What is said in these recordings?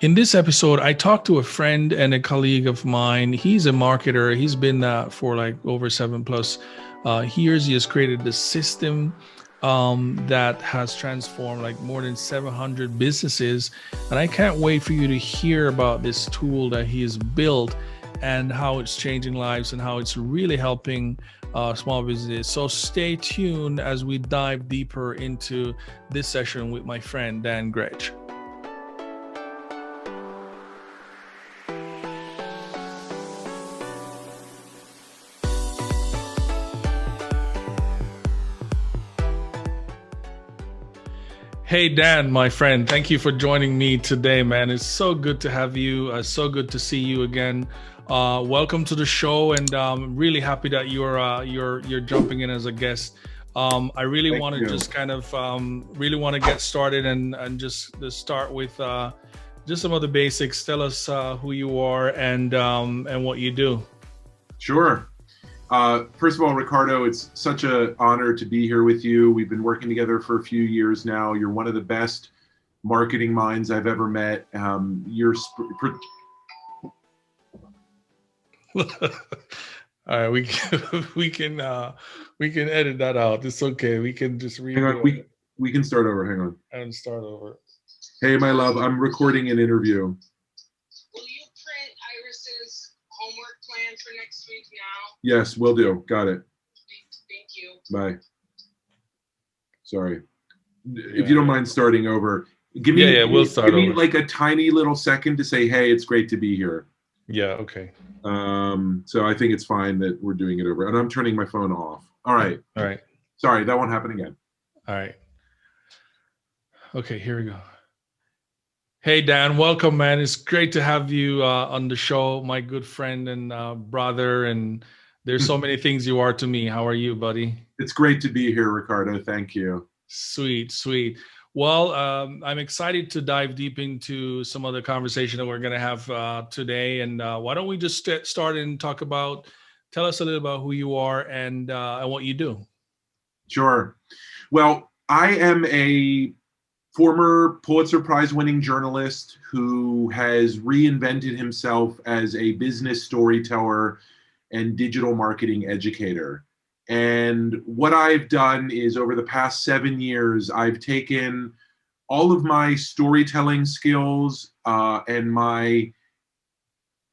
In this episode, I talked to a friend and a colleague of mine. He's a marketer. He's been that for like over 7+ years. He has created the system that has transformed like more than 700 businesses. And I can't wait for you to hear about this tool that he has built and how it's changing lives and how it's really helping small businesses. So stay tuned as we dive deeper into this session with my friend, Dan Grech. Hey, Dan, my friend, thank you for joining me today, man. It's so good to have you. So good to see you again. Welcome to the show, and I'm really happy that you're jumping in as a guest. I really want to just kind of really want to get started and just start with just some of the basics. Tell us who you are and what you do. Sure. First of all, Ricardo, it's such an honor to be here with you. We've been working together for a few years now. You're one of the best marketing minds I've ever met. You're all right, we can edit that out. It's okay. We can just read. Hang on, we can start over. Hang on. And start over. Hey, my love, I'm recording an interview. Will you print Iris's homework plan for next week now? Yes, will do. Got it. Thank you. Bye. Sorry. If you don't mind starting over. Give me, we'll start give over. me like a tiny little second to say, hey, it's great to be here. Yeah, okay. So I think it's fine that we're doing it over. And I'm turning my phone off. All right. All right. Sorry, that won't happen again. All right. Okay, here we go. Hey, Dan, welcome, man. It's great to have you on the show, my good friend and brother. And there's so many things you are to me. How are you, buddy? It's great to be here, Ricardo. Thank you. Sweet, sweet. Well, I'm excited to dive deep into some of the conversation that we're going to have today. And why don't we just start and tell us a little about who you are and what you do. Sure. Well, I am a former Pulitzer Prize winning journalist who has reinvented himself as a business storyteller and digital marketing educator. And what I've done is over the past 7 years, I've taken all of my storytelling skills and my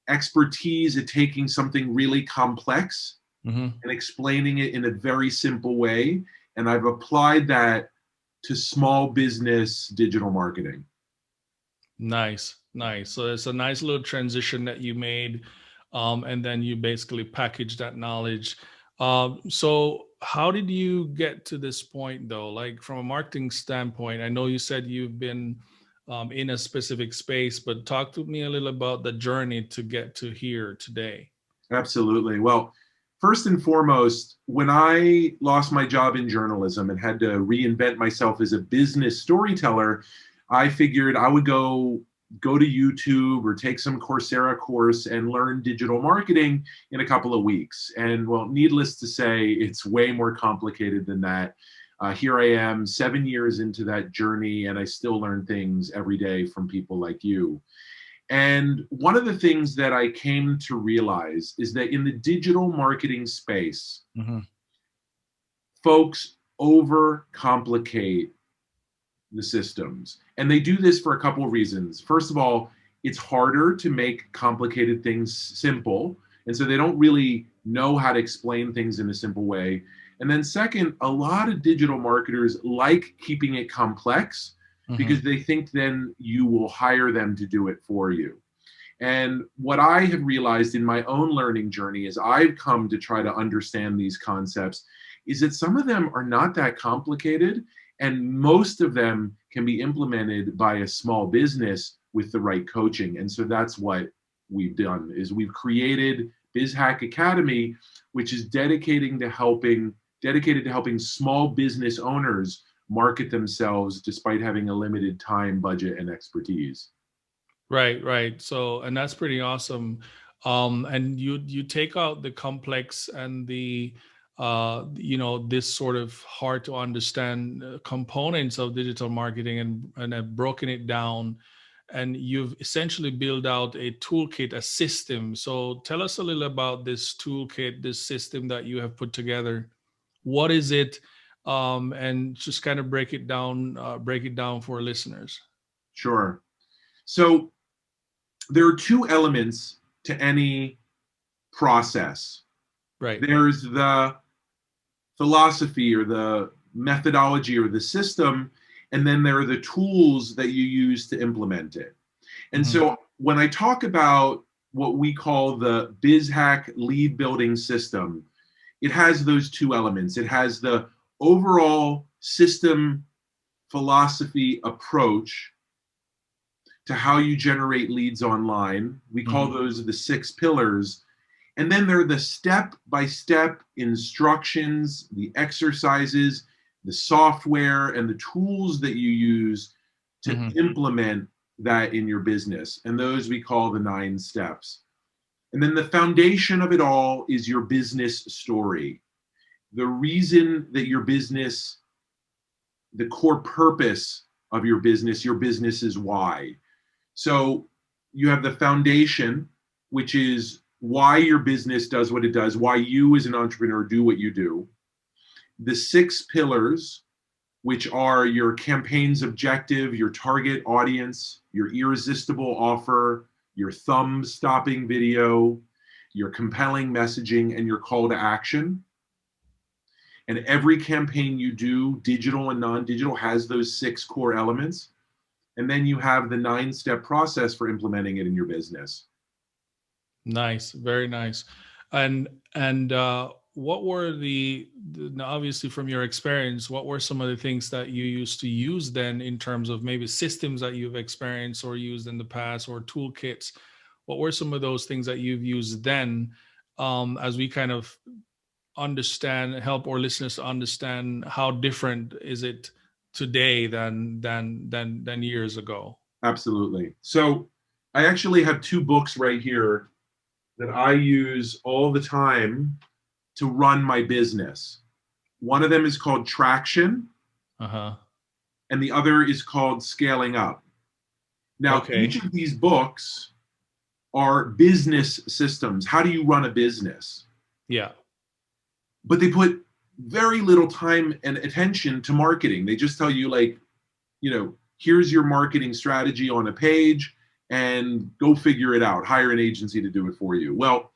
expertise at taking something really complex and explaining it in a very simple way. And I've applied that to small business digital marketing. Nice, nice. So it's a nice little transition that you made. And then you basically package that knowledge. So how did you get to this point though? Like from a marketing standpoint, I know you said you've been in a specific space, but talk to me a little about the journey to get to here today. Absolutely. Well, first and foremost, when I lost my job in journalism and had to reinvent myself as a business storyteller, I figured I would go to YouTube or take some Coursera course and learn digital marketing in a couple of weeks. And well, needless to say, it's way more complicated than that. Here I am 7 years into that journey, and I still learn things every day from people like you. And one of the things that I came to realize is that in the digital marketing space, folks over-complicate the systems. And they do this for a couple of reasons. First of all, it's harder to make complicated things simple. And so they don't really know how to explain things in a simple way. And then second, a lot of digital marketers like keeping it complex because they think then you will hire them to do it for you. And what I have realized in my own learning journey as I've come to try to understand these concepts is that some of them are not that complicated. And most of them can be implemented by a small business with the right coaching. And so that's what we've done is we've created BizHack Academy, which is dedicated to helping small business owners market themselves despite having a limited time, budget, and expertise. Right. So, and that's pretty awesome. And you take out the complex and the this sort of hard to understand components of digital marketing and have broken it down and you've essentially built out a toolkit, a system. So tell us a little about this toolkit, this system that you have put together. What is it? And just kind of break it down for listeners. Sure. So there are two elements to any process. Right. There's the philosophy or the methodology or the system, and then there are the tools that you use to implement it. And so when I talk about what we call the BizHack lead building system, it has those two elements. It has the overall system philosophy approach to how you generate leads online. We call those the 6 pillars. And then there are the step-by-step instructions, the exercises, the software, and the tools that you use to implement that in your business. And those we call the 9 steps. And then the foundation of it all is your business story. The reason that your business, the core purpose of your business is why. So you have the foundation, which is why your business does what it does, why you as an entrepreneur do what you do. The 6 pillars, which are your campaign's objective, your target audience, your irresistible offer, your thumb-stopping video, your compelling messaging, and your call to action. And every campaign you do, digital and non-digital, has those 6 core elements. And then you have the 9-step process for implementing it in your business. Nice, very nice. And what were obviously from your experience, what were some of the things that you used to use then in terms of maybe systems that you've experienced or used in the past, or toolkits? What were some of those things that you've used then, as we kind of help our listeners to understand how different is it today than years ago? Absolutely. So I actually have 2 books right here that I use all the time to run my business. One of them is called Traction, and the other is called Scaling Up. Now, each of these books are business systems. How do you run a business? Yeah. But they put very little time and attention to marketing. They just tell you, like, here's your marketing strategy on a page and go figure it out. Hire an agency to do it for you. Well,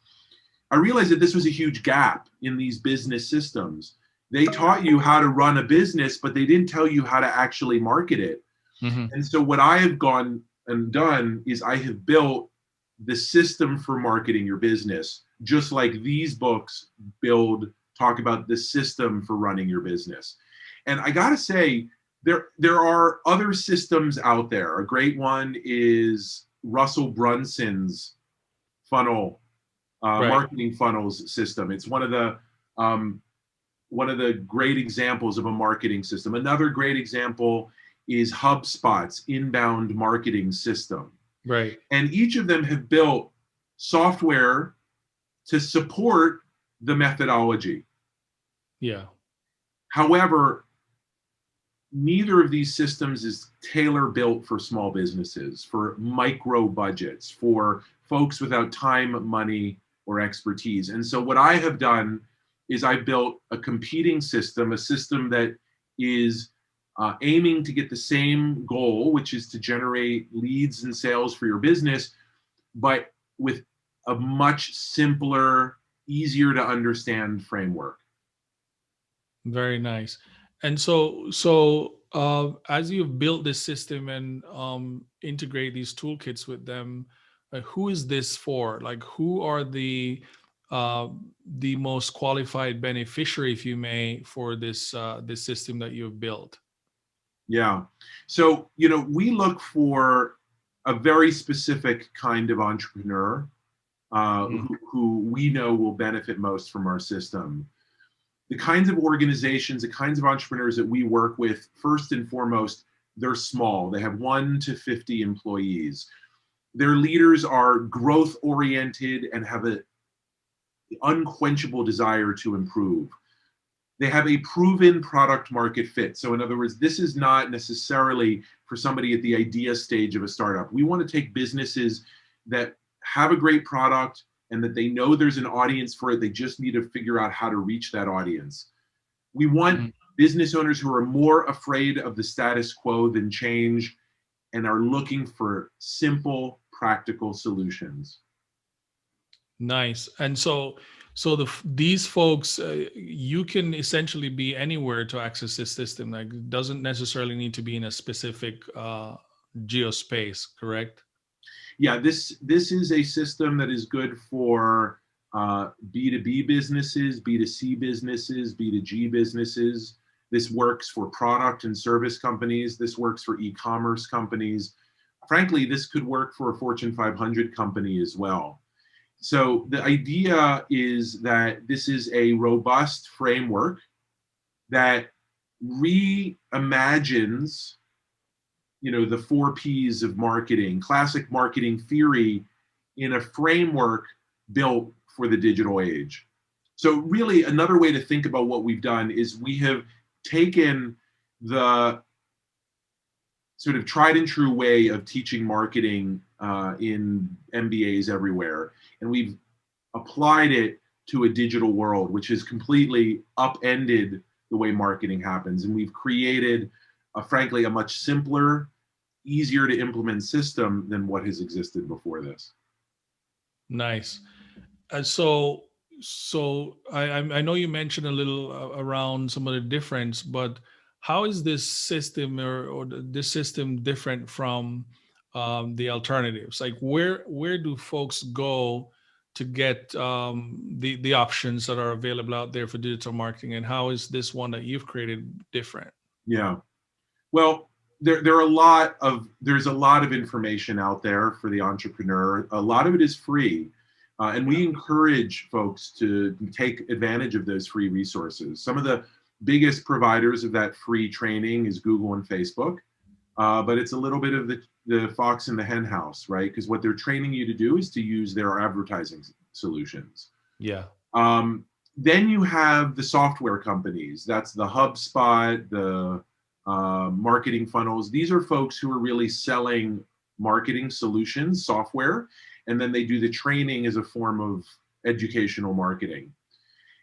I realized that this was a huge gap in these business systems. They taught you how to run a business, but they didn't tell you how to actually market it. And so what I have gone and done is I have built the system for marketing your business, just like these books talk about the system for running your business. And I gotta say, there are other systems out there. A great one is Russell Brunson's marketing funnels system. It's one of the great examples of a marketing system. Another great example is HubSpot's inbound marketing system. Right. And each of them have built software to support the methodology. Yeah. However, neither of these systems is tailor-built for small businesses, for micro budgets, for folks without time, money, or expertise. And so what I have done is I built a competing system, a system that is aiming to get the same goal, which is to generate leads and sales for your business, but with a much simpler, easier to understand framework. Very nice. And so as you've built this system and integrate these toolkits with them, who is this for? Like, who are the most qualified beneficiary, if you may, for this system that you've built? Yeah. So, we look for a very specific kind of entrepreneur who we know will benefit most from our system. The kinds of organizations, the kinds of entrepreneurs that we work with, first and foremost, they're small. They have 1 to 50 employees. Their leaders are growth-oriented and have an unquenchable desire to improve. They have a proven product market fit. So in other words, this is not necessarily for somebody at the idea stage of a startup. We want to take businesses that have a great product and that they know there's an audience for it. They just need to figure out how to reach that audience. We want business owners who are more afraid of the status quo than change and are looking for simple, practical solutions. Nice. And these folks, you can essentially be anywhere to access this system. Like, it doesn't necessarily need to be in a specific geospace, correct? Yeah, this is a system that is good for B2B businesses, B2C businesses, B2G businesses. This works for product and service companies. This works for e-commerce companies. Frankly, this could work for a Fortune 500 company as well. So the idea is that this is a robust framework that reimagines, the 4 Ps of marketing, classic marketing theory, in a framework built for the digital age. So really, another way to think about what we've done is we have taken the sort of tried and true way of teaching marketing in MBAs everywhere, and we've applied it to a digital world, which has completely upended the way marketing happens. And we've created, frankly, a much simpler, easier to implement system than what has existed before this. Nice. So I know you mentioned a little around some of the difference, but how is this system or this system different from the alternatives? Like, where do folks go to get the options that are available out there for digital marketing, and how is this one that you've created different? Yeah, well, there's a lot of information out there for the entrepreneur. A lot of it is free. And we encourage folks to take advantage of those free resources. Some of the biggest providers of that free training is Google and Facebook, but it's a little bit of the fox in the hen house, right? Because what they're training you to do is to use their advertising solutions. Yeah. Then you have the software companies. That's the HubSpot, the marketing funnels. These are folks who are really selling marketing solutions, software, and then they do the training as a form of educational marketing.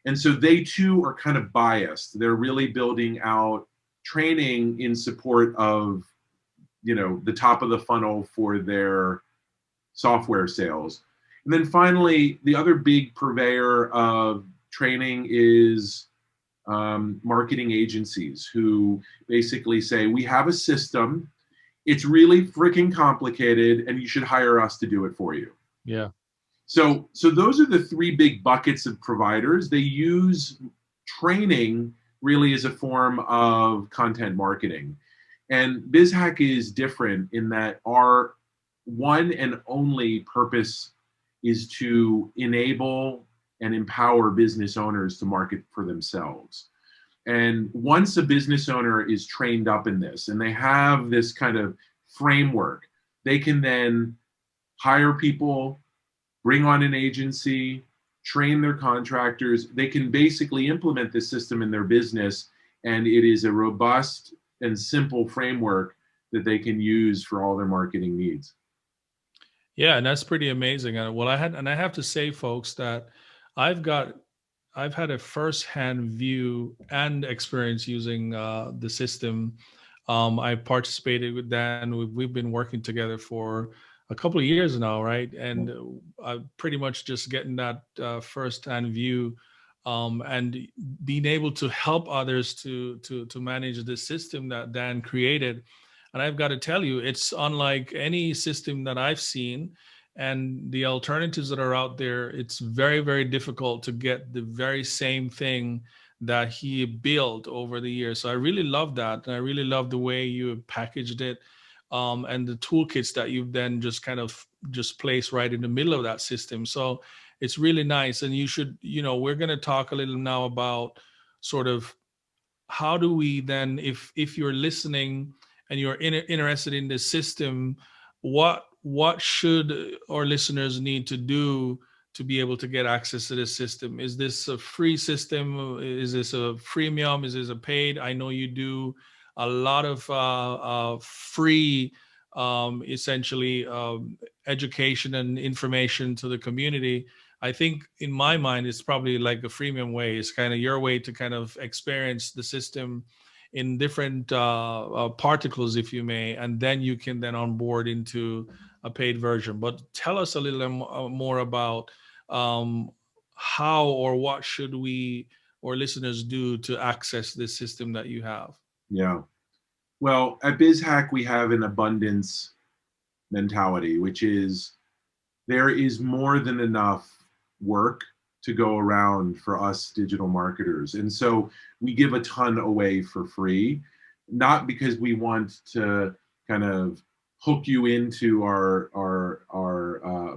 And so they too are kind of biased. They're really building out training in support of, the top of the funnel for their software sales. And then finally, the other big purveyor of training is marketing agencies, who basically say, we have a system, it's really freaking complicated, and you should hire us to do it for you. Yeah. So those are the 3 big buckets of providers. They use training really as a form of content marketing. And BizHack is different in that our one and only purpose is to enable and empower business owners to market for themselves. And once a business owner is trained up in this and they have this kind of framework, they can then hire people, bring on an agency, train their contractors. They can basically implement this system in their business, and it is a robust and simple framework that they can use for all their marketing needs. Yeah, and that's pretty amazing. Well, I have to say, folks, that I've had a first-hand view and experience using the system. I participated with Dan. We've been working together for a couple of years now, right? And I'm pretty much just getting that first-hand view and being able to help others to manage the system that Dan created. And I've got to tell you, it's unlike any system that I've seen. And the alternatives that are out there, it's very, very difficult to get the very same thing that he built over the years. So I really love that. And I really love the way you packaged it, and the toolkits that you've then just kind of just placed right in the middle of that system. So it's really nice. And you should, we're going to talk a little now about sort of how do we then, if you're listening and you're interested in this system, what should our listeners need to do to be able to get access to this system? Is this a free system? Is this a freemium? Is this a paid? I know you do a lot of free, essentially, education and information to the community. I think in my mind, it's probably like a freemium way. It's kind of your way to kind of experience the system in different particles, if you may, and then you can then onboard into a paid version. But tell us a little more about how or what should we or listeners do to access this system that you have? Yeah. Well, at BizHack, we have an abundance mentality, which is there is more than enough work to go around for us digital marketers. And so we give a ton away for free, not because we want to kind of hook you into our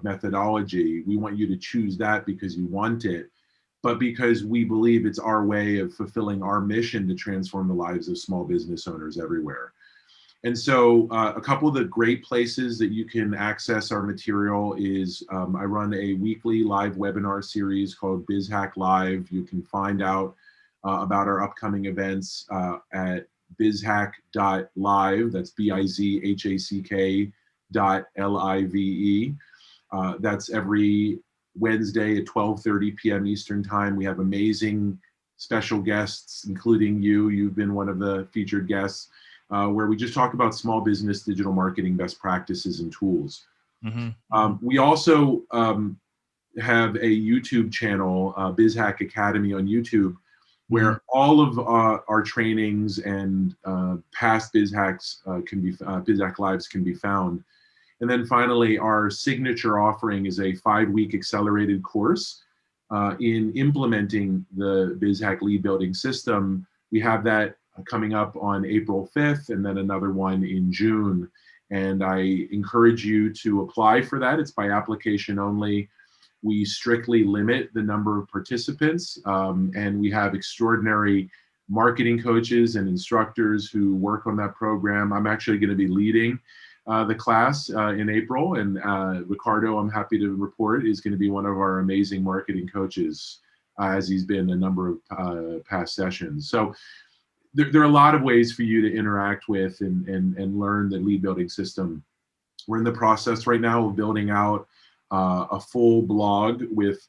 methodology. We want you to choose that because you want it, but because we believe it's our way of fulfilling our mission to transform the lives of small business owners everywhere. And so a couple of the great places that you can access our material is I run a weekly live webinar series called BizHack Live. You can find out about our upcoming events at bizhack.live. That's bizhack.live. That's every Wednesday at 12:30 p.m. Eastern Time. We have amazing special guests, including you. You've been one of the featured guests. Where we just talk about small business digital marketing best practices and tools. We also have a YouTube channel, BizHack Academy on YouTube, where all of our trainings and past BizHacks BizHack Lives can be found. And then finally, our signature offering is a 5-week accelerated course in implementing the BizHack lead building system. We have that coming up on April 5th, and then another one in June. And I encourage you to apply for that. It's by application only. We strictly limit the number of participants, and we have extraordinary marketing coaches and instructors who work on that program. I'm actually going to be leading the class in April, and Ricardo, I'm happy to report, is going to be one of our amazing marketing coaches, as he's been a number of past sessions. So there are a lot of ways for you to interact with and learn the lead building system. We're in the process right now of building out a full blog with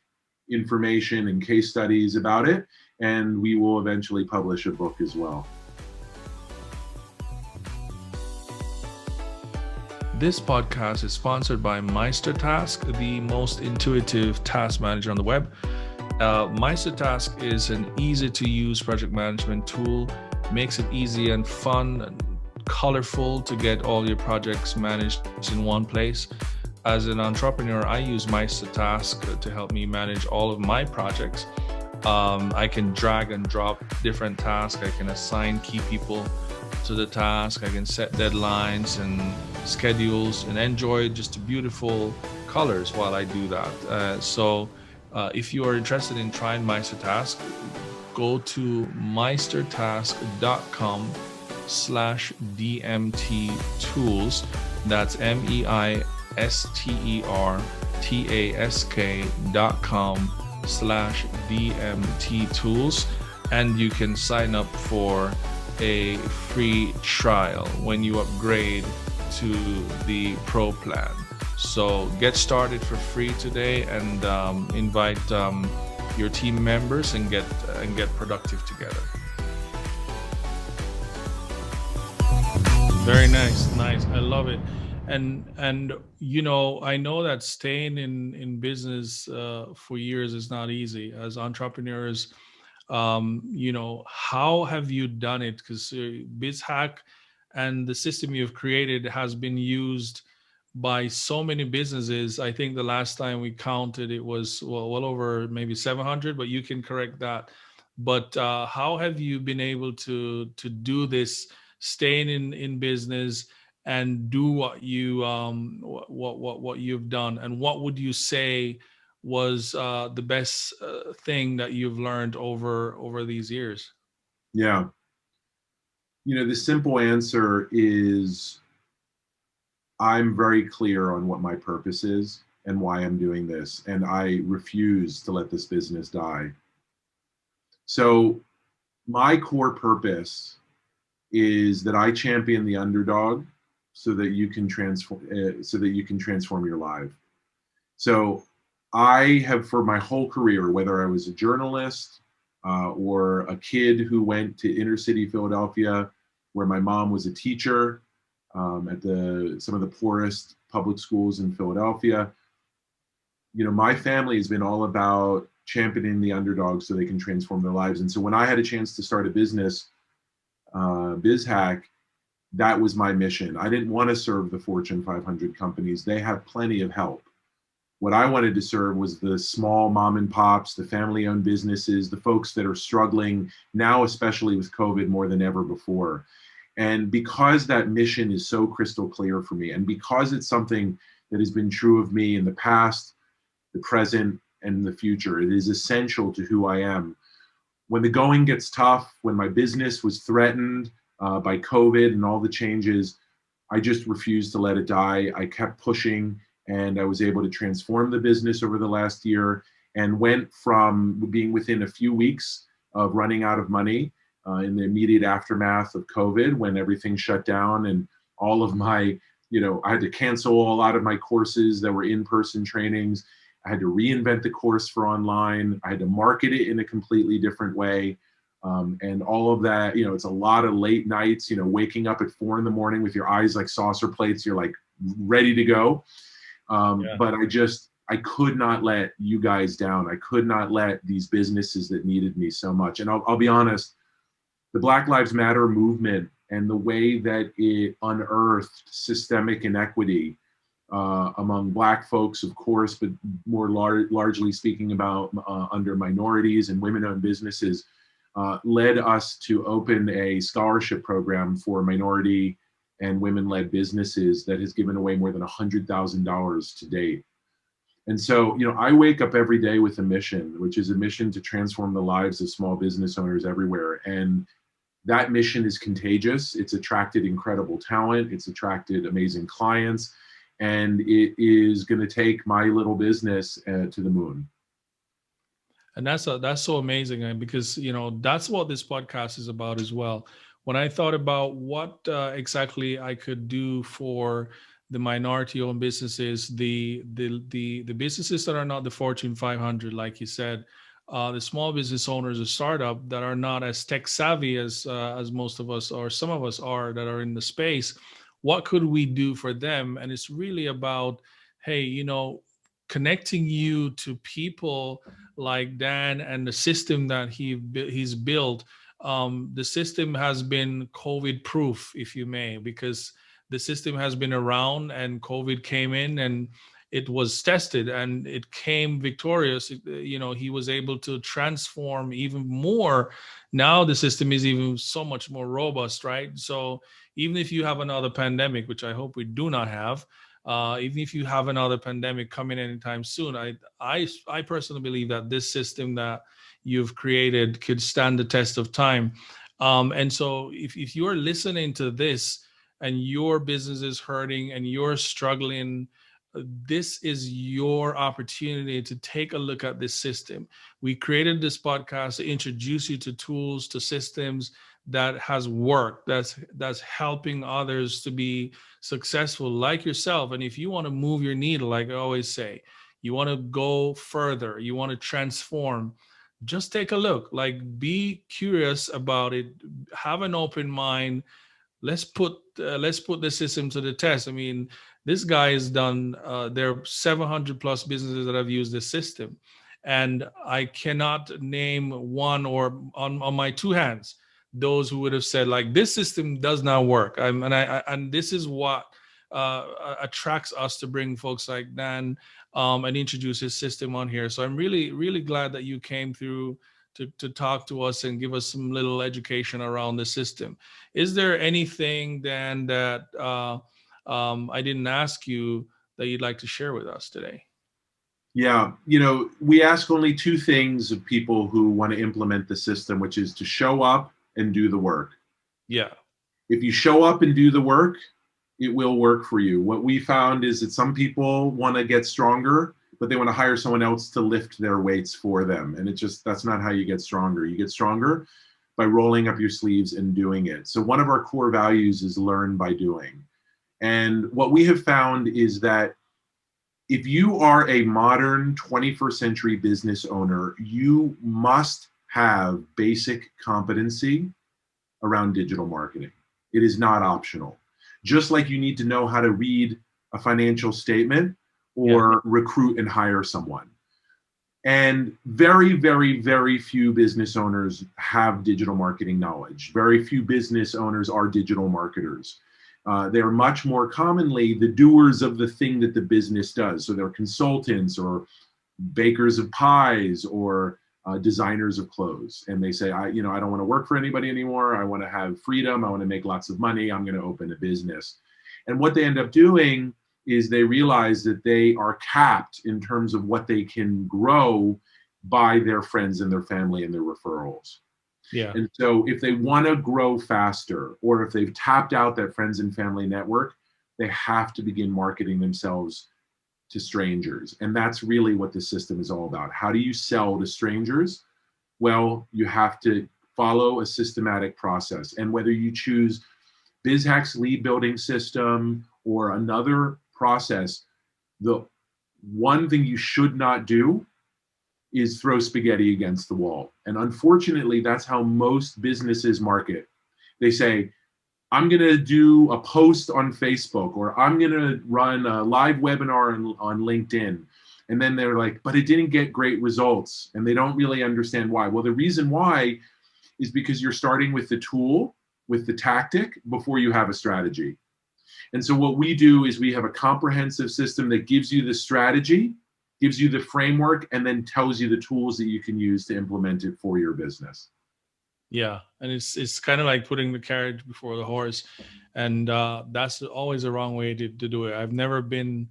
information and case studies about it, and we will eventually publish a book as well. This podcast is sponsored by MeisterTask, the most intuitive task manager on the web. MeisterTask is an easy-to-use project management tool. Makes it easy and fun and colorful to get all your projects managed in one place. As an entrepreneur, I use MeisterTask to help me manage all of my projects. I can drag and drop different tasks. I can assign key people to the task. I can set deadlines and schedules and enjoy just beautiful colors while I do that. So if you are interested in trying MeisterTask, go to meistertask.com /DMT tools. That's meistertask.com /DMT tools. And you can sign up for a free trial when you upgrade to the Pro plan. So get started for free today and invite your team members and get productive together. Very nice. I love it. And you know, I know that staying in business for years is not easy. As entrepreneurs, you know, how have you done it? Because BizHack and the system you've created has been used by so many businesses. I think the last time we counted, it was well over maybe 700, but you can correct that. But how have you been able to do this, staying in business and do what you what you've done? And what would you say was the best thing that you've learned over these years? Yeah. You know, the simple answer is I'm very clear on what my purpose is, and why I'm doing this. And I refuse to let this business die. So my core purpose is that I champion the underdog so that you can transform your life. So I have, for my whole career, whether I was a journalist or a kid who went to inner city Philadelphia, where my mom was a teacher at some of the poorest public schools in Philadelphia, my family has been all about championing the underdog so they can transform their lives. And so when I had a chance to start a business, BizHack, that was my mission. I didn't want to serve the Fortune 500 companies. They have plenty of help. What I wanted to serve was the small mom and pops, the family-owned businesses, the folks that are struggling now, especially with COVID more than ever before. And because that mission is so crystal clear for me, and because it's something that has been true of me in the past, the present, and the future, it is essential to who I am. When the going gets tough, when my business was threatened by COVID and all the changes, I just refused to let it die. I kept pushing, and I was able to transform the business over the last year, and went from being within a few weeks of running out of money in the immediate aftermath of COVID, when everything shut down and all of my, I had to cancel a lot of my courses that were in-person trainings. I had to reinvent the course for online. I had to market it in a completely different way. And all of that, it's a lot of late nights, waking up at 4 a.m. with your eyes like saucer plates. You're like ready to go. But I could not let you guys down. I could not let these businesses that needed me so much. And I'll be honest, the Black Lives Matter movement and the way that it unearthed systemic inequity among Black folks, of course, but more largely speaking about under minorities and women-owned businesses, led us to open a scholarship program for minority and women-led businesses that has given away more than $100,000 to date. And so, I wake up every day with a mission, which is a mission to transform the lives of small business owners everywhere. And that mission is contagious. It's attracted incredible talent. It's attracted amazing clients. And it is going to take my little business to the moon. And that's so amazing, because that's what this podcast is about as well. When I thought about what exactly I could do for the minority-owned businesses, the businesses that are not the Fortune 500, like you said, the small business owners, a startup that are not as tech savvy as most of us or some of us are that are in the space, what could we do for them? And it's really about, hey, connecting you to people like Dan and the system that he's built. The system has been COVID proof, if you may, because the system has been around and COVID came in and it was tested and it came victorious. He was able to transform even more. Now the system is even so much more robust, right? So even if you have another pandemic, which I hope we do not have, even if you have another pandemic coming anytime soon, I personally believe that this system that you've created could stand the test of time. And so if you're listening to this and your business is hurting and you're struggling, this is your opportunity to take a look at this system. We created this podcast to introduce you to tools, to systems that has worked, that's helping others to be successful like yourself. And if you want to move your needle, like I always say, you want to go further, you want to transform, just take a look, like be curious about it, have an open mind. Let's put the system to the test. I mean, this guy has done, there are 700 plus businesses that have used this system. And I cannot name one or on my two hands, those who would have said like, this system does not work. And this is what attracts us to bring folks like Dan and introduce his system on here. So I'm really, really glad that you came through to talk to us and give us some little education around the system. Is there anything, Dan, that I didn't ask you that you'd like to share with us today? Yeah, we ask only two things of people who want to implement the system, which is to show up and do the work. Yeah. If you show up and do the work, it will work for you. What we found is that some people want to get stronger, but they want to hire someone else to lift their weights for them. And that's not how you get stronger. You get stronger by rolling up your sleeves and doing it. So one of our core values is learn by doing. And what we have found is that if you are a modern 21st century business owner, you must have basic competency around digital marketing. It is not optional. Just like you need to know how to read a financial statement or recruit and hire someone. And very, very, very few business owners have digital marketing knowledge. Very few business owners are digital marketers. They're much more commonly the doers of the thing that the business does. So they're consultants or bakers of pies or designers of clothes. And they say, I don't want to work for anybody anymore. I want to have freedom. I want to make lots of money. I'm going to open a business. And what they end up doing is they realize that they are capped in terms of what they can grow by their friends and their family and their referrals. Yeah. And so if they want to grow faster, or if they've tapped out that friends and family network, they have to begin marketing themselves to strangers. And that's really what the system is all about. How do you sell to strangers? Well, you have to follow a systematic process. And whether you choose BizHack's lead building system or another process, the one thing you should not do is throw spaghetti against the wall. And unfortunately, that's how most businesses market. They say, I'm going to do a post on Facebook, or I'm going to run a live webinar on LinkedIn. And then they're like, but it didn't get great results. And they don't really understand why. Well, the reason why is because you're starting with the tool, with the tactic, before you have a strategy. And so what we do is we have a comprehensive system that gives you the strategy, gives you the framework, and then tells you the tools that you can use to implement it for your business. Yeah, and it's kind of like putting the carriage before the horse, and that's always the wrong way to do it. I've never been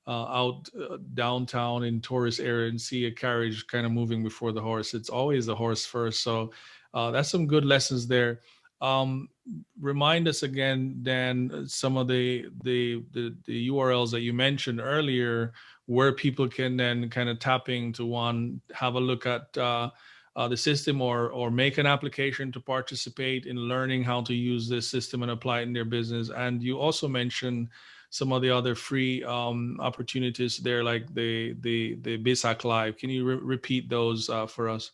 out downtown in tourist area and see a carriage kind of moving before the horse. It's always the horse first. So that's some good lessons there. Remind us again, Dan, some of the URLs that you mentioned earlier, where people can then kind of tap into one, have a look at the system, or make an application to participate in learning how to use this system and apply it in their business. And you also mentioned some of the other free opportunities there, like the BizHack Live. Can you repeat those for us?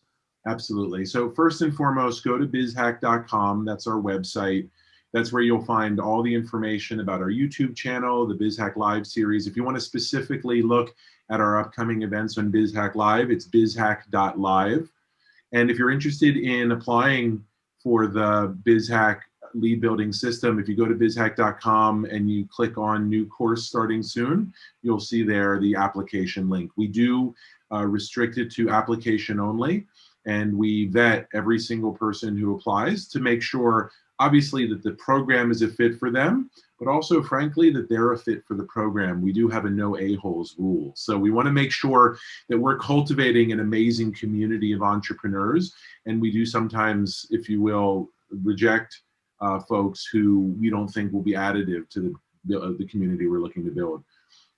Absolutely. So first and foremost, go to bizhack.com. That's our website. That's where you'll find all the information about our YouTube channel, the BizHack Live series. If you want to specifically look at our upcoming events on BizHack Live, it's bizhack.live. And if you're interested in applying for the BizHack lead building system, if you go to bizhack.com and you click on new course starting soon, you'll see there the application link. We do restrict it to application only, and we vet every single person who applies to make sure, obviously, that the program is a fit for them, but also, frankly, that they're a fit for the program. We do have a no a-holes rule. So we want to make sure that we're cultivating an amazing community of entrepreneurs. And we do sometimes, if you will, reject folks who we don't think will be additive to the community we're looking to build.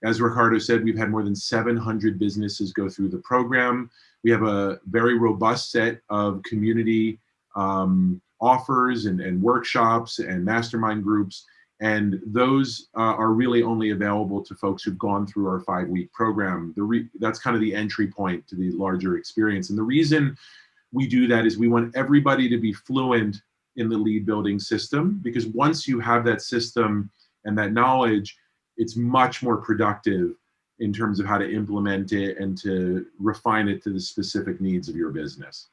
As Ricardo said, we've had more than 700 businesses go through the program. We have a very robust set of community offers and workshops and mastermind groups. And those are really only available to folks who've gone through our 5-week program. That's kind of the entry point to the larger experience. And the reason we do that is we want everybody to be fluent in the lead building system, because once you have that system and that knowledge, it's much more productive in terms of how to implement it and to refine it to the specific needs of your business.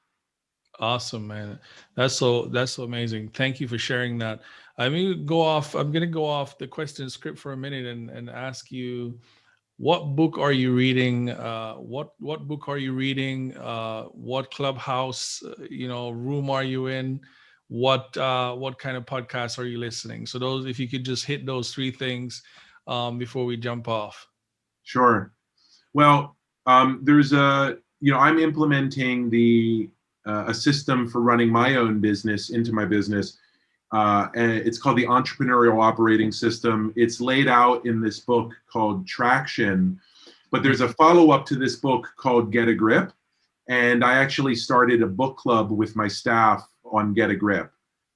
Awesome, man. That's so amazing. Thank you for sharing that. I'm going to go off the question script for a minute and ask you, what book are you reading? What book are you reading? What clubhouse, room are you in? What kind of podcasts are you listening? So those, if you could just hit those 3 things before we jump off. Sure. Well, there's I'm implementing a system for running my own business into my business. And it's called the Entrepreneurial Operating System. It's laid out in this book called Traction, but there's a follow-up to this book called Get a Grip. And I actually started a book club with my staff on Get a Grip.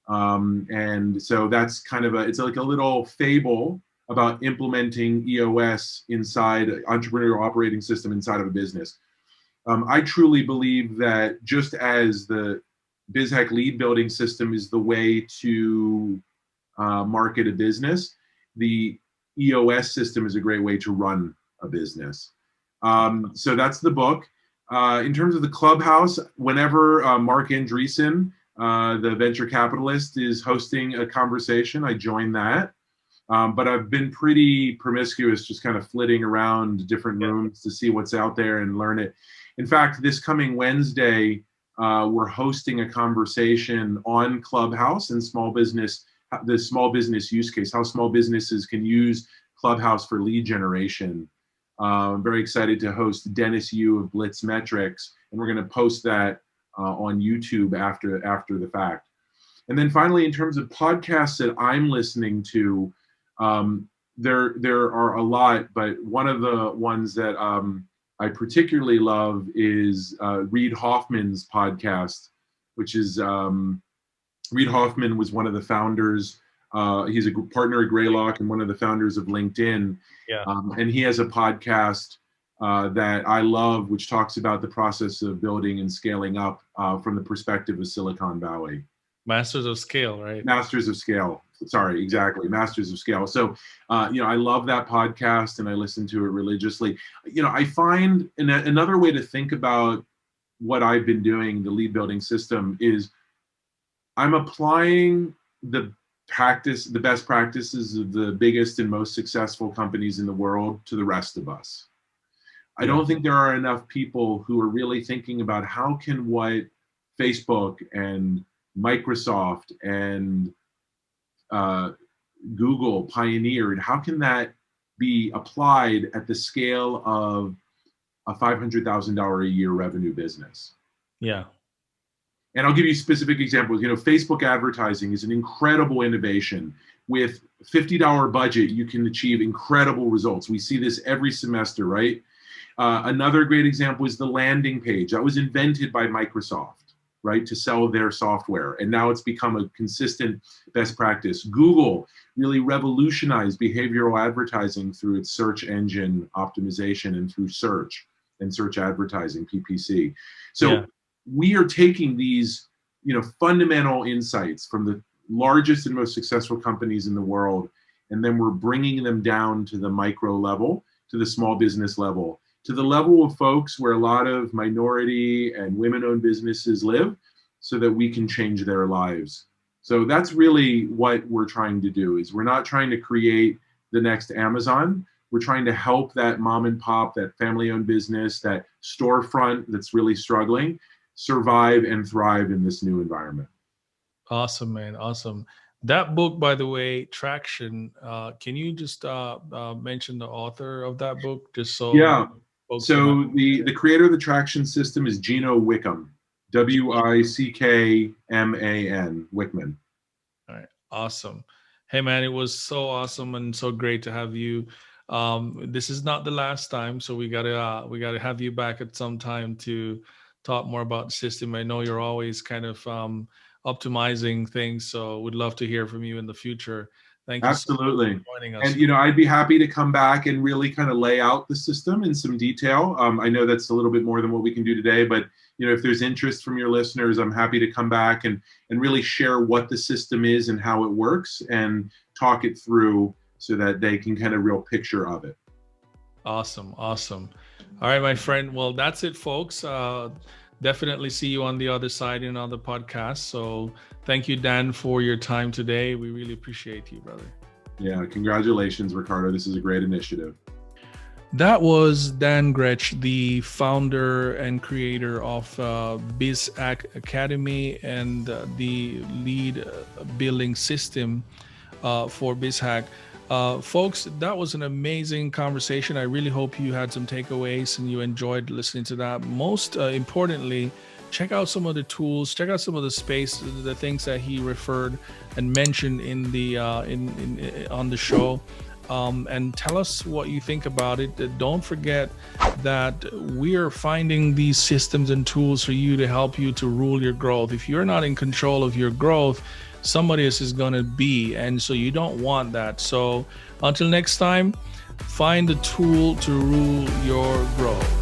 And so that's kind of it's like a little fable about implementing EOS inside entrepreneurial operating system inside of a business. I truly believe that just as the BizHack lead building system is the way to market a business, the EOS system is a great way to run a business. So that's the book. In terms of the clubhouse, whenever Mark Andreessen, the venture capitalist, is hosting a conversation, I join that. But I've been pretty promiscuous, just kind of flitting around different rooms to see what's out there and learn it. In fact, this coming Wednesday, we're hosting a conversation on Clubhouse and small business, the small business use case, how small businesses can use Clubhouse for lead generation. I'm very excited to host Dennis Yu of Blitz Metrics, and we're going to post that on YouTube after the fact. And then finally, in terms of podcasts that I'm listening to, there are a lot, but one of the ones that I particularly love is Reid Hoffman's podcast, which is Reid Hoffman was one of the founders. He's a partner at Greylock and one of the founders of LinkedIn. Yeah. And he has a podcast that I love, which talks about the process of building and scaling up from the perspective of Silicon Valley. Masters of Scale, right? Masters of Scale. Sorry, exactly. Masters of Scale. So, I love that podcast and I listen to it religiously. I find another way to think about what I've been doing, the lead building system, is I'm applying the best practices of the biggest and most successful companies in the world to the rest of us. I don't think there are enough people who are really thinking about how can what Facebook and Microsoft and Google pioneered, how can that be applied at the scale of a $500,000 a year revenue business? Yeah. And I'll give you specific examples. Facebook advertising is an incredible innovation. With $50 budget, you can achieve incredible results. We see this every semester, right? Another great example is the landing page. That was invented by Microsoft, right, to sell their software. And now it's become a consistent best practice. Google really revolutionized behavioral advertising through its search engine optimization and through search and search advertising, PPC. So we are taking these, fundamental insights from the largest and most successful companies in the world, and then we're bringing them down to the micro level, to the small business level, to the level of folks where a lot of minority and women-owned businesses live, so that we can change their lives. So that's really what we're trying to do. Is we're not trying to create the next Amazon. We're trying to help that mom and pop, that family-owned business, that storefront that's really struggling, survive and thrive in this new environment. Awesome, man. Awesome. That book, by the way, Traction, can you just mention the author of that book? Just so. Yeah. So the creator of the Traction system is Gino Wickman, Wickman, Wickman. All right. Awesome. Hey, man, it was so awesome and so great to have you. This is not the last time, so we gotta have you back at some time to talk more about the system. I know you're always kind of optimizing things, so we'd love to hear from you in the future. Thank you. Absolutely. So much for joining us. And I'd be happy to come back and really kind of lay out the system in some detail. I know that's a little bit more than what we can do today, but if there's interest from your listeners, I'm happy to come back and really share what the system is and how it works and talk it through so that they can kind of real picture of it. Awesome. All right, my friend. Well, that's it, folks. Definitely see you on the other side in other podcasts. So thank you, Dan, for your time today. We really appreciate you, brother. Yeah, congratulations, Ricardo. This is a great initiative. That was Dan Grech, the founder and creator of BizHack Academy and the lead building system for BizHack. Folks, that was an amazing conversation. I really hope you had some takeaways and you enjoyed listening to that. Most importantly, check out some of the tools, check out some of the space, the things that he referred and mentioned in the on the show, and tell us what you think about it. Don't forget that we're finding these systems and tools for you to help you to rule your growth. If you're not in control of your growth, somebody else is going to be, and so you don't want that. So until next time, find a tool to rule your growth.